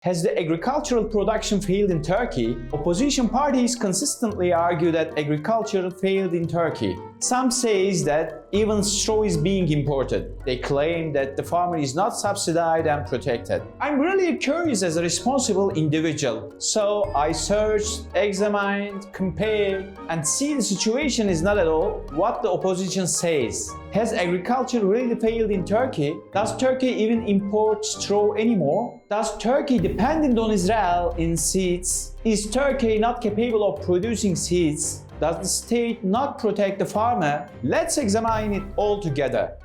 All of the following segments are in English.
Has the agricultural production failed in Turkey? Opposition parties consistently argue that agriculture failed in Turkey. Some say that even straw is being imported. They claim that the farmer is not subsidized and protected. I'm really curious as a responsible individual. So I searched, examined, compared, and see the situation is not at all what the opposition says. Has agriculture really failed in Turkey? Does Turkey even import straw anymore? Does Turkey dependent on Israel in seeds? Is Turkey not capable of producing seeds? Does the state not protect the farmer? Let's examine it all together.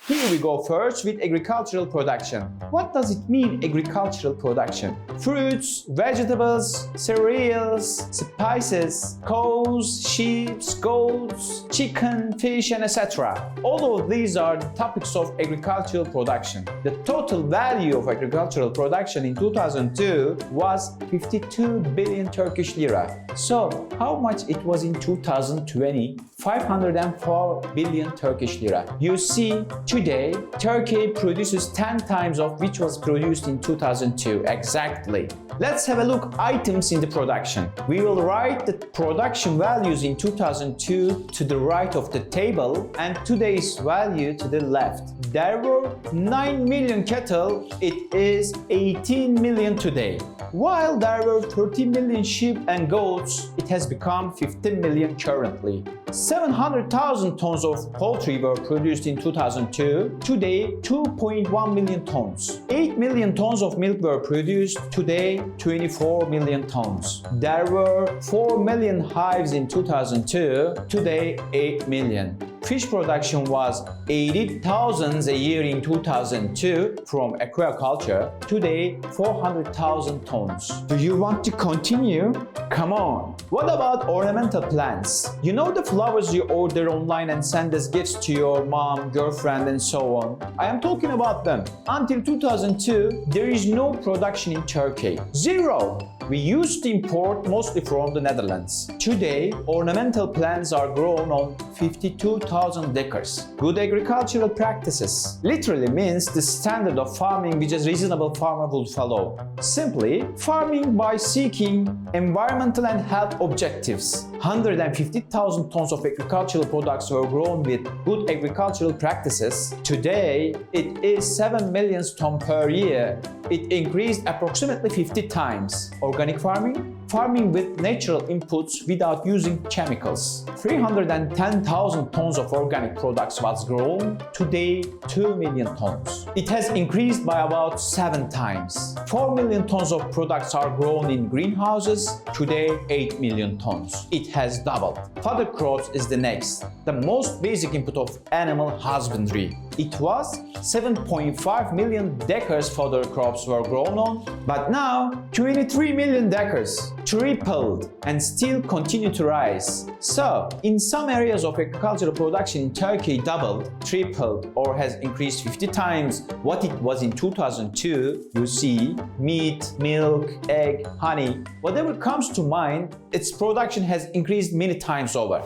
Here we go first with agricultural production. What does it mean, agricultural production? Fruits, vegetables, cereals, spices, cows, sheep, goats, chicken, fish, and etc. All of these are the topics of agricultural production. The total value of agricultural production in 2002 was 52 billion Turkish lira. So, how much it was in 2020? 504 billion Turkish lira. You see, today, Turkey produces 10 times of which was produced in 2002, exactly. Let's have a look items in the production. We will write the production values in 2002 to the right of the table and today's value to the left. There were 9 million cattle, it is 18 million today. While there were 30 million sheep and goats, it has become 15 million currently. 700,000 tons of poultry were produced in 2002, today 2.1 million tons. 8 million tons of milk were produced, today 24 million tons. There were 4 million hives in 2002, today 8 million. Fish production was 80,000 a year in 2002 from aquaculture, today 400,000 tons. Do you want to continue? Come on! What about ornamental plants? You know the flowers you order online and send as gifts to your mom, girlfriend and so on? I am talking about them. Until 2002, there is no production in Turkey. Zero! We used to import mostly from the Netherlands. Today, ornamental plants are grown on 52,000 acres. Good agricultural practices literally means the standard of farming which a reasonable farmer would follow. Simply, farming by seeking environmental and health objectives. 150,000 tons of agricultural products were grown with good agricultural practices. Today, it is 7 million tons per year. It increased approximately 50 times. Organic farming? Farming with natural inputs without using chemicals. 310,000 tons of organic products was grown, today 2 million tons. It has increased by about 7 times. 4 million tons of products are grown in greenhouses, today 8 million tons. It has doubled. Fodder crops is the next, the most basic input of animal husbandry. It was 7.5 million acres fodder crops were grown on, but now 23 million acres, tripled and still continue to rise. So, in some areas of agricultural production in Turkey doubled, tripled or has increased 50 times what it was in 2002. You see, meat, milk, egg, honey, whatever comes to mind, its production has increased many times over.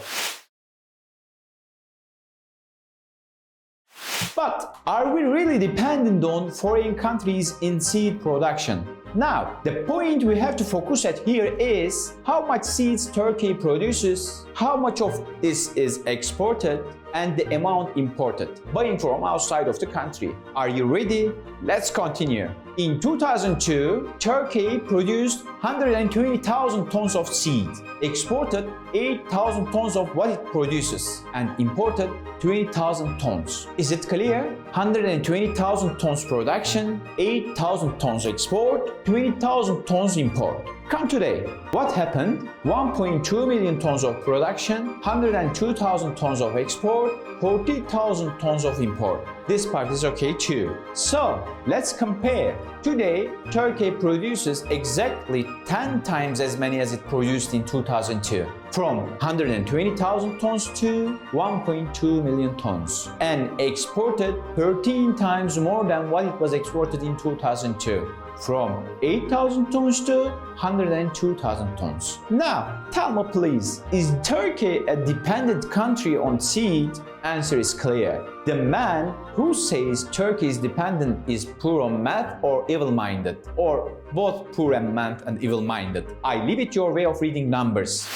But are we really dependent on foreign countries in seed production? Now, the point we have to focus at here is how much seeds Turkey produces, how much of this is exported, and the amount imported, buying from outside of the country. Are you ready? Let's continue. In 2002, Turkey produced 120,000 tons of seed, exported 8,000 tons of what it produces, and imported 20,000 tons. Is it clear? 120,000 tons production, 8,000 tons export, 20,000 tons import. Come today, what happened? 1.2 million tons of production, 102,000 tons of export, 40,000 tons of import. This part is okay too. So, let's compare. Today, Turkey produces exactly 10 times as many as it produced in 2002. From 120,000 tons to 1.2 million tons. And exported 13 times more than what it was exported in 2002. from 8,000 tons to 102,000 tons. Now, tell me please, is Turkey a dependent country on seed? Answer is clear. The man who says Turkey is dependent is poor on math or evil-minded, or both poor and math and evil-minded. I leave it your way of reading numbers.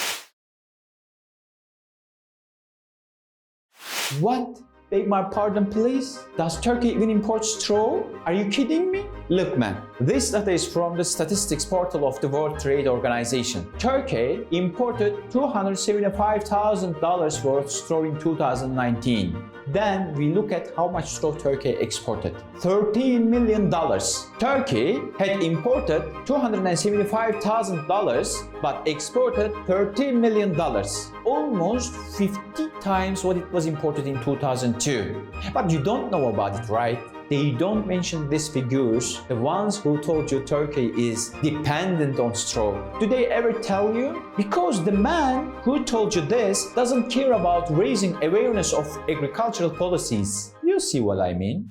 What? Beg my pardon please? Does Turkey even import straw? Are you kidding me? Look man, this data is from the statistics portal of the World Trade Organization. Turkey imported $275,000 worth of straw in 2019. Then we look at how much straw Turkey exported. $13 million. Turkey had imported $275,000 but exported $13 million. Almost 50 times what it was imported in 2002. But you don't know about it, right? They don't mention these figures, the ones who told you Turkey is dependent on straw. Do they ever tell you? Because the man who told you this doesn't care about raising awareness of agricultural policies. You see what I mean?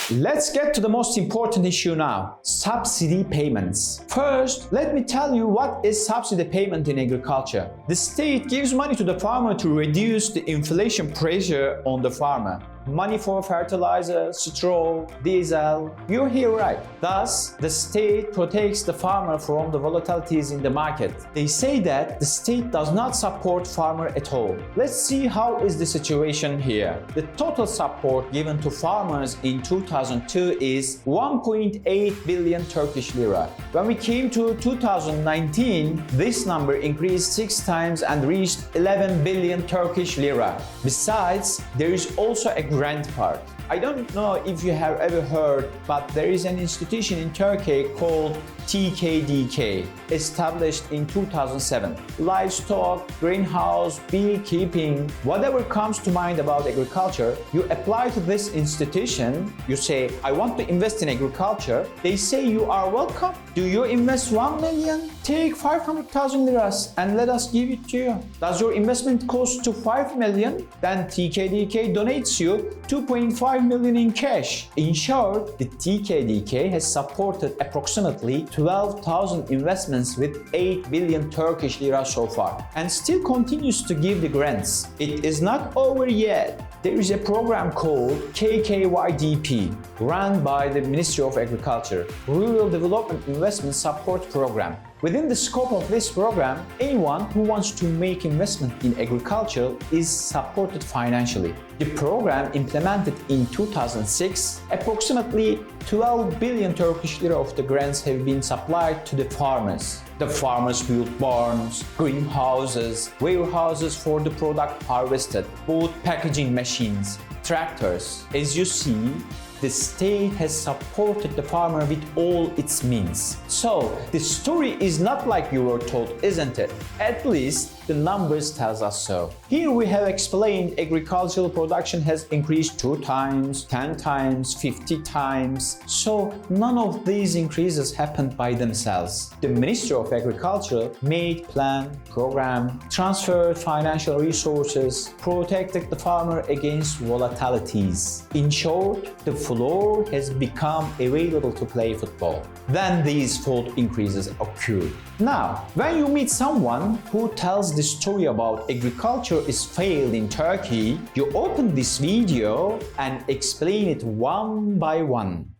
Let's get to the most important issue now, subsidy payments. First, let me tell you what is subsidy payment in agriculture. The state gives money to the farmer to reduce the inflation pressure on the farmer. Money for fertilizer, straw, diesel. You hear right. Thus, the state protects the farmer from the volatilities in the market. They say that the state does not support farmer at all. Let's see how is the situation here. The total support given to farmers in 2002 is 1.8 billion Turkish lira. When we came to 2019, this number increased 6 times and reached 11 billion Turkish lira. Besides, there is also a grant part. I don't know if you have ever heard, but there is an institution in Turkey called TKDS, established in 2007. Livestock, greenhouse, beekeeping, whatever comes to mind about agriculture, you apply to this institution, you say, I want to invest in agriculture. They say you are welcome. Do you invest 1 million? Take 500,000 liras and let us give it to you. Does your investment cost to 5 million? Then TKDS donates you 2.5 million in cash. In short, the TKDS has supported approximately 12,000 investments with 8 billion Turkish lira so far, and still continues to give the grants. It is not over yet. There is a program called KKYDP, run by the Ministry of Agriculture, Rural Development Investment Support Program. Within the scope of this program, anyone who wants to make investment in agriculture is supported financially. The program implemented in 2006, approximately 12 billion Turkish lira of the grants have been supplied to the farmers. The farmers built barns, greenhouses, warehouses for the product harvested, both packaging machines, tractors. As you see, the state has supported the farmer with all its means. So, the story is not like you were told, isn't it? At least the numbers tells us so. Here we have explained agricultural production has increased 2 times, 10 times, 50 times. So none of these increases happened by themselves. The Ministry of Agriculture made plan, program, transferred financial resources, protected the farmer against volatilities. In short, the floor has become available to play football. Then these fold increases occurred. Now, when you meet someone who tells the story about agriculture is failed in Turkey, you open this video and explain it one by one.